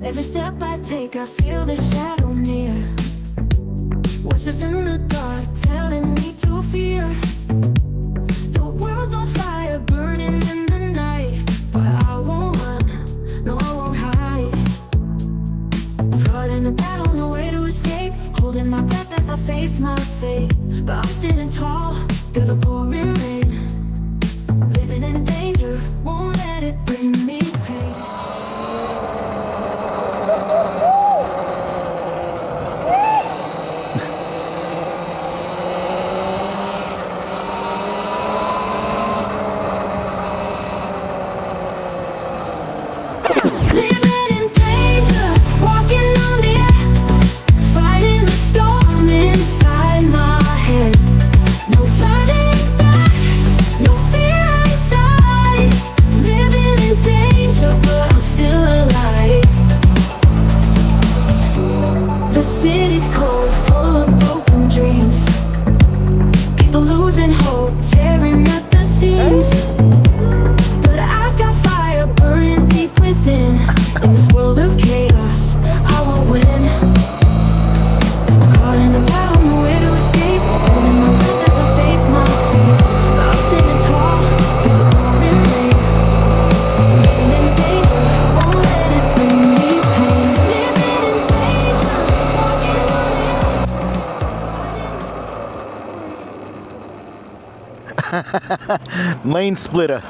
Every step I take, I feel the shadow near. Whispers in the dark, telling me to fear. The world's on fire, burning in the night, but I won't run, no I won't hide. Caught in a battle, no way to escape. Holding my breath as I face my fate, but I'm standing tall through the pouring rain. Living in danger, won't let it bring me pain. The city's cold, full of broken dreams. People losing hope, tearing at the seams. But I've got fire burning deep within. In this world of chaos, I won't win. Caught in a battle, no way to escape. Holding my breath as I face my fate. But I'm standing tall through the pouring rain. Living in danger, won't let it bring me pain. Living in danger, walking on it. Lane splitter.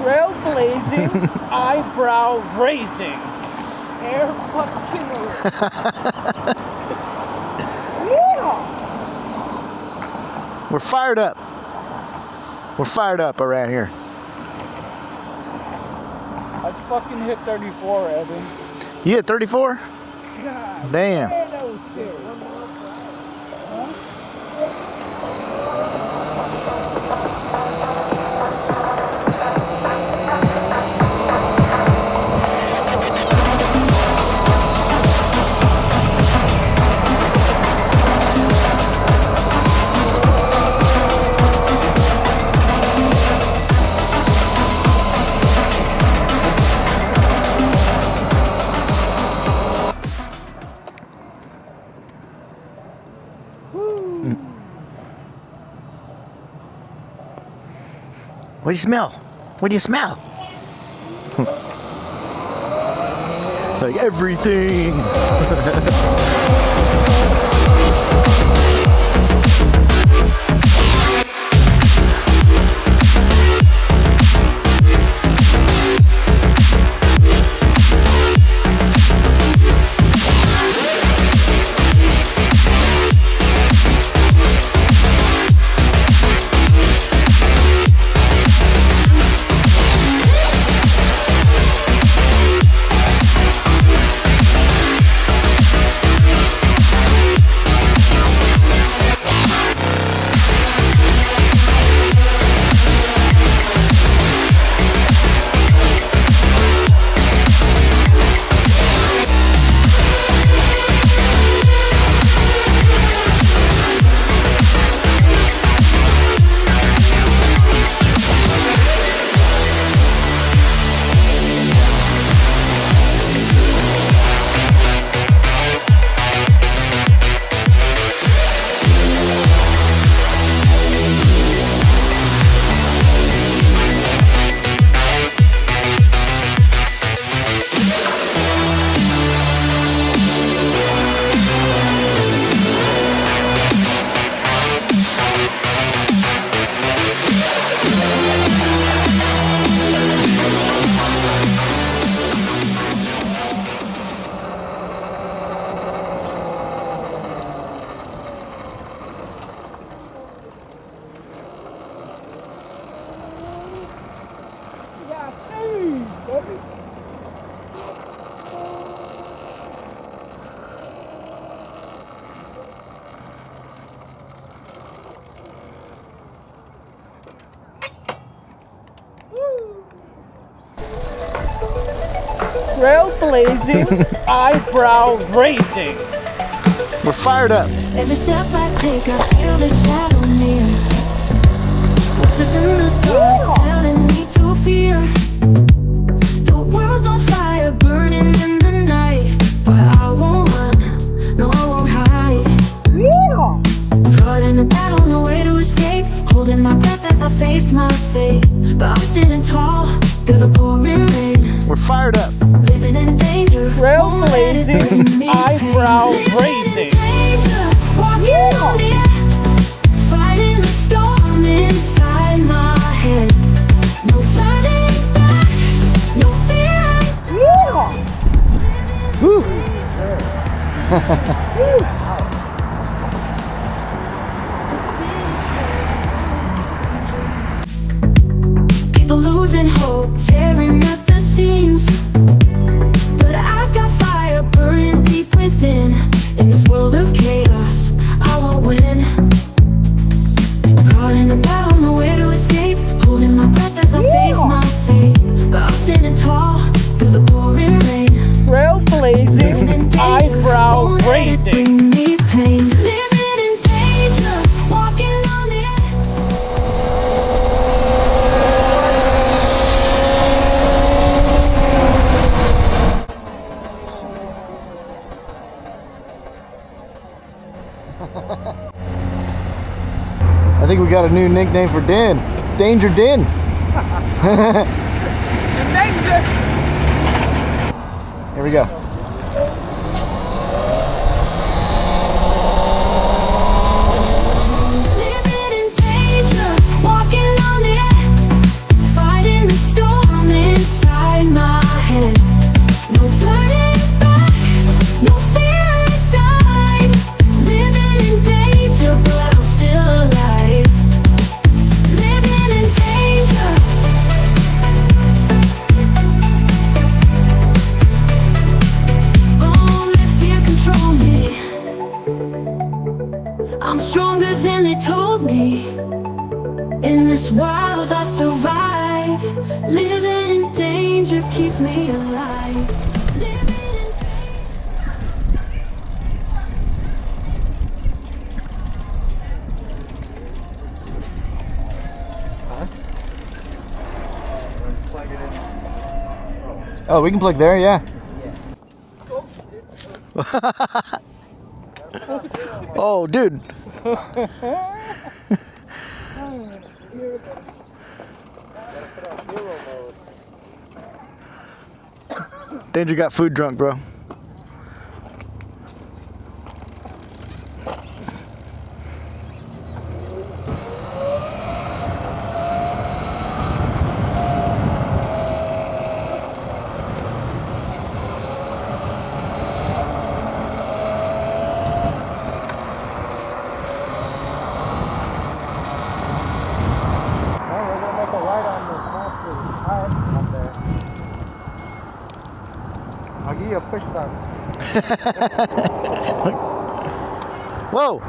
Trailblazing, eyebrow raising, hair fucking. Yeah. We're fired up. We're fired up around here. I fucking hit 34, Evan. You hit 34? God, damn. Man, that was scary. What do you smell? What do you smell? Like everything. Trailblazing, eyebrow raising. We're fired up. Every step I take, I feel the shadow near. Whispers in the dark, telling me to fear. The world's on fire, burning in the night, but I won't run, no I won't hide. Caught in a battle, no way to escape. Holding my breath as I face my fate, but I'm standing tall through the pouring rain. We're fired up. Living in danger, Trailblazing, eyebrow raising. Walking on the air, fighting the storm inside my head. No turning back, no fear. Woo. People losing hope, tearing at the seams, but I've got fire burning deep within. In this world of chaos, I won't win. Caught in a battle, no way to escape. Holding my breath as I face my fate, but I'm standing tall through the pouring rain. Trailblazing, eyebrow raising. Bring me pain. Living in danger, walking on the I think we got a new nickname for Den. Danger Den. Here we go. Living in danger, walking on the air, fighting the storm inside my head. No turning back, no fear inside. Living in danger, but I'm still alive. Living in danger. Oh, let fear control me. I'm stronger than they told me. In this wild I survive. Living in danger keeps me alive. Living in Oh, we can plug there, yeah. Oh, dude. Danger got food drunk, bro. I'll give you a push start. Whoa.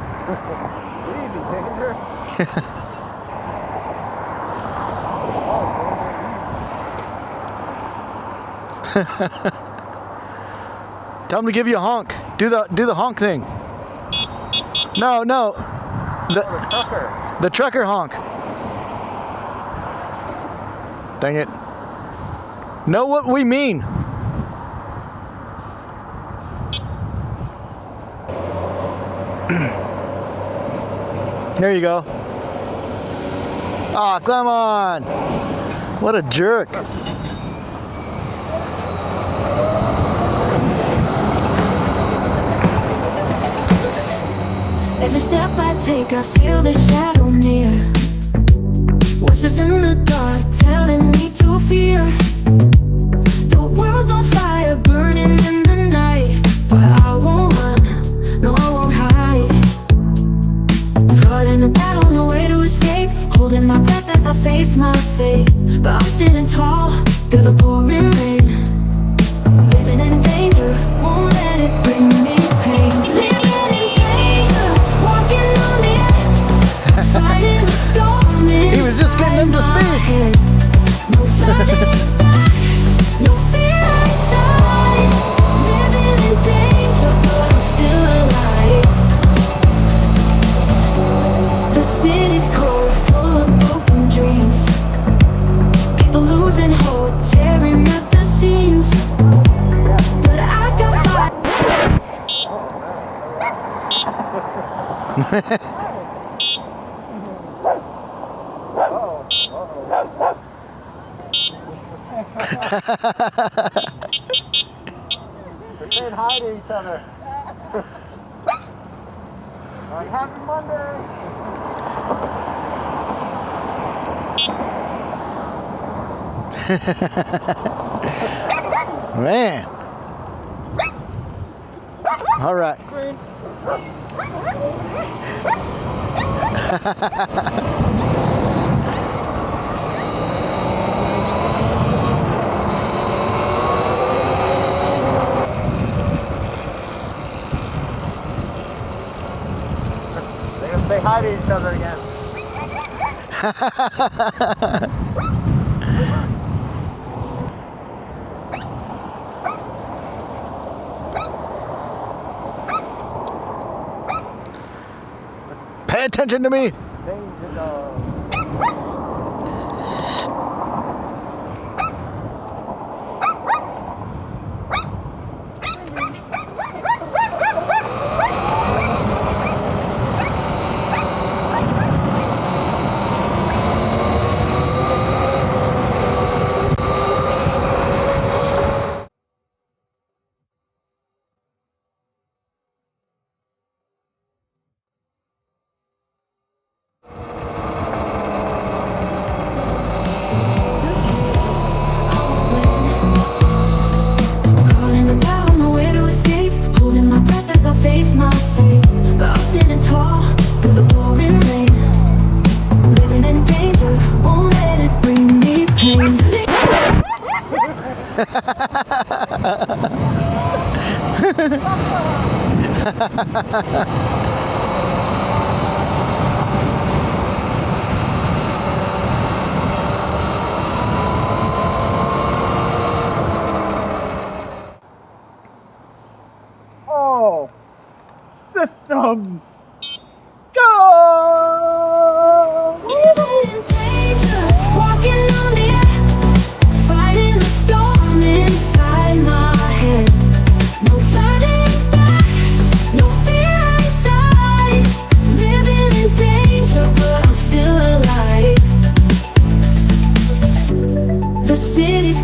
Easy, Danger. Tell him to give you a honk. Do the honk thing. No. The trucker honk. Dang it. Know what we mean. There you go. Ah, come on. What a jerk. every step I take, I feel the shadow near. Whispers in the dark, telling me to fear. The world's on fire, burning in the night, but I won't run, no I won't hide. Caught in a battle, no way to escape. Holding my breath as I face my fate, but I'm standing tall through the pouring rain. Living in danger, won't let it bring me pain. Living in danger, walking on the air, fighting the storm. He was just getting into speed. No turning back, no fear inside. losing hope, tearing at the seams. But I've got fire. They're saying hi to each other. Like, happy Monday. Man. All right. Green. They're gonna say hi to each other again. Pay attention to me. Danger dog. Calling the power, nowhere to escape. Holding my breath as I face my fate. But I'm standing tall through the pouring rain. Living in danger, won't let it bring me pain. Oh, systems. Go! Living in danger, walking on the air, fighting the storm inside my head. No turning back, no fear inside. Living in danger, but I'm still alive. The city's